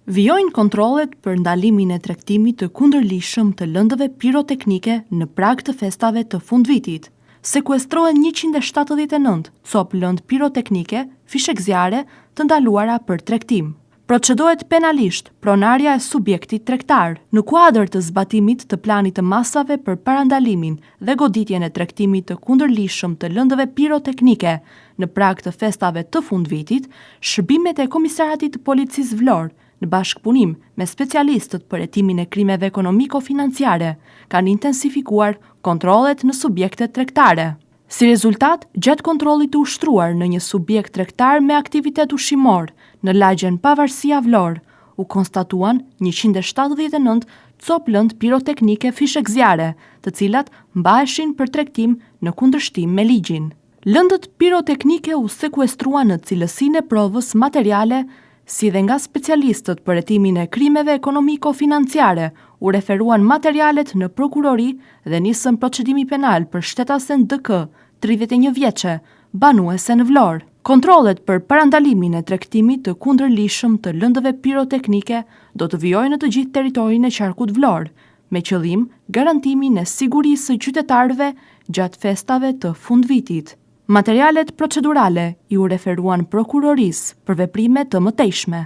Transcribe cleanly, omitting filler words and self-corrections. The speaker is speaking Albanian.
Vijojnë kontrollet për ndalimin e tregtimit të kundërlishëm të lëndëve piroteknike në prag të festave të fundvitit. Sekuestrohen 179 copë lëndë piroteknike, fishek zjarre të ndaluara për tregtim. Procedohet penalisht pronarja e subjektit tregtar në kuadër të zbatimit të planit të masave për parandalimin dhe goditjen e tregtimit të kundërlishëm të lëndëve piroteknike në prag të festave të fundvitit. Shërbimet e Komisariatit të Policisë Vlorë në bashkëpunim me specialistët për hetimin e krimeve ekonomiko-financiare kanë intensifikuar kontrollet në subjektet tregtare. Si rezultat, gjatë kontrollit të ushtruar në një subjekt tregtar me aktivitet ushqimor në lagjen Pavarësia Vlorë, u konstatuan 179 copë lëndë piroteknike fishek zjarre, të cilat mbaheshin për tregtim në kundërshtim me ligjin. Lëndët piroteknike u sekuestruan në cilësinë e provës materiale, si dhe nga specialistët për hetimin e krimeve ekonomiko-financiare, u referuan materialet në prokurori dhe nisën procedimi penal për shtetasen DK, 31 vjeçe, banuese në Vlorë. Kontrollet për parandalimin e tregtimit të kundërlishëm të lëndëve piroteknike do të vijojnë në të gjithë territorin e qarkut Vlorë, me qëllim garantimin e sigurisë së qytetarëve gjatë festave të fundvitit. Materialet procedurale i u referuan prokurorisë për veprime të mëtejshme.